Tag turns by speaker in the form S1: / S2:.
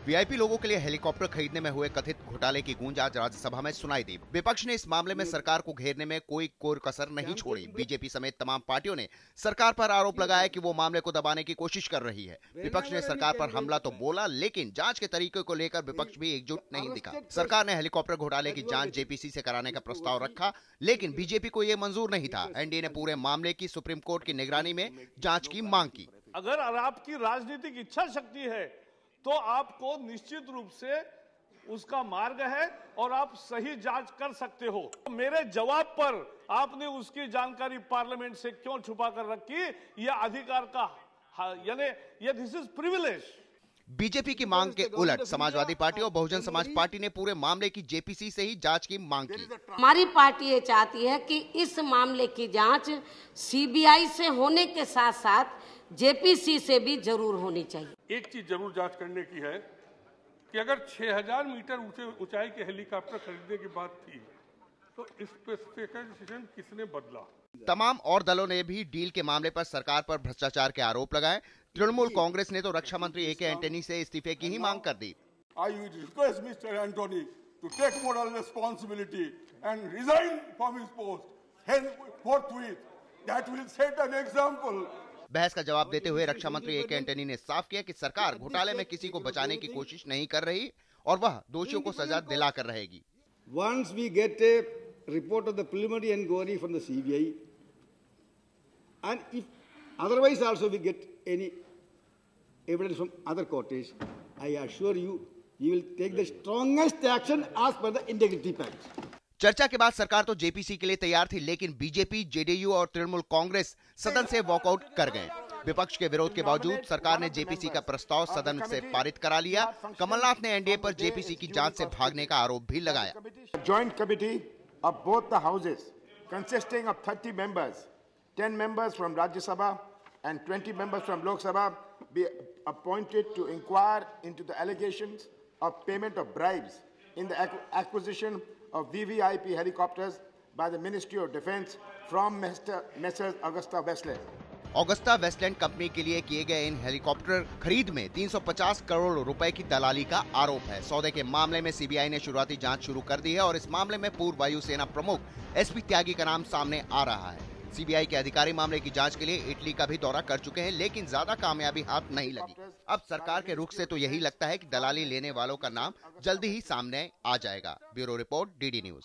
S1: VIP लोगों के लिए हेलीकॉप्टर खरीदने में हुए कथित घोटाले की गूंज आज राज्यसभा में सुनाई दी। विपक्ष ने इस मामले में सरकार को घेरने में कोई कसर नहीं छोड़ी। बीजेपी समेत तमाम पार्टियों ने सरकार पर आरोप लगाया कि वो मामले को दबाने की कोशिश कर रही है। विपक्ष ने सरकार पर हमला तो बोला, लेकिन जांच के तरीके को लेकर विपक्ष भी एकजुट नहीं दिखा। सरकार ने हेलीकॉप्टर घोटाले की जांच जेपीसी से कराने का प्रस्ताव रखा, लेकिन बीजेपी को ये मंजूर नहीं था। एनडीए ने पूरे मामले की सुप्रीम कोर्ट की निगरानी में जांच की मांग की।
S2: अगर आपकी राजनीतिक इच्छा शक्ति है तो आपको निश्चित रूप से उसका मार्ग है और आप सही जांच कर सकते हो। मेरे जवाब पर आपने उसकी जानकारी पार्लियामेंट से क्यों छुपा कर रखी? यह अधिकार का यानी ये दिस इज प्रिविलेज।
S1: बीजेपी की मांग के उलट समाजवादी पार्टी और बहुजन समाज पार्टी ने पूरे मामले की जेपीसी से ही जांच की मांग की।
S3: हमारी पार्टी ये चाहती है कि इस मामले की जांच सीबीआई से होने के साथ साथ जेपीसी से भी जरूर होनी चाहिए।
S4: एक चीज जरूर जांच करने की है कि अगर 6000 मीटर ऊंचाई के हेलीकॉप्टर खरीदने की बात थी तो स्पेसिफिकेशन किसने बदला?
S1: तमाम और दलों ने भी डील के मामले पर सरकार पर भ्रष्टाचार के आरोप लगाए। तृणमूल कांग्रेस ने तो रक्षा मंत्री ए के एंटनी से इस्तीफे की ही मांग कर दी।
S5: I request Mr. Antony to take moral responsibility and resign from his post. Forthwith, that will set an example.
S1: बहस का जवाब देते हुए रक्षा मंत्री ए के एंटनी ने साफ किया कि सरकार घोटाले में किसी को बचाने की कोशिश नहीं कर रही और वह दोषियों को सजा दिलाकर रहेगी।
S6: Once we get a report of the preliminary inquiry from the CBI, and if otherwise also we get any evidence from other courts, I assure you, we will take the strongest action as per the integrity pact.
S1: चर्चा के बाद सरकार तो JPC के लिए तैयार थी, लेकिन बीजेपी, जेडीयू और तृणमूल कांग्रेस सदन से वॉकआउट कर गए। विपक्ष के विरोध के बावजूद सरकार ने जेपीसी का प्रस्ताव सदन से पारित करा लिया। कमलनाथ ने एनडीए पर जेपीसी की जांच से भागने का आरोप भी लगाया।
S7: Joint committee of both the houses consisting of 30 members, 10 members from Rajya Sabha and 20 members from Lok Sabha be appointed to inquire into the allegations of payment of bribes in the acquisition of VVIP helicopters by the Ministry of Defence from Messrs. Augusta Westland.
S1: Augusta Westland company के लिए किए गए इन helicopter खरीद में 350 करोड़ रुपए की दलाली का आरोप है। सौदे के मामले में सीबीआई ने शुरुआती जांच शुरू कर दी है और इस मामले में पूर्व वायुसेना प्रमुख एसपी त्यागी का नाम सामने आ रहा है। सीबीआई के अधिकारी मामले की जांच के लिए इटली का भी दौरा कर चुके हैं, लेकिन ज्यादा कामयाबी हाथ नहीं लगी। अब सरकार के रुख से तो यही लगता है कि दलाली लेने वालों का नाम जल्दी ही सामने आ जाएगा। Bureau report, DD news.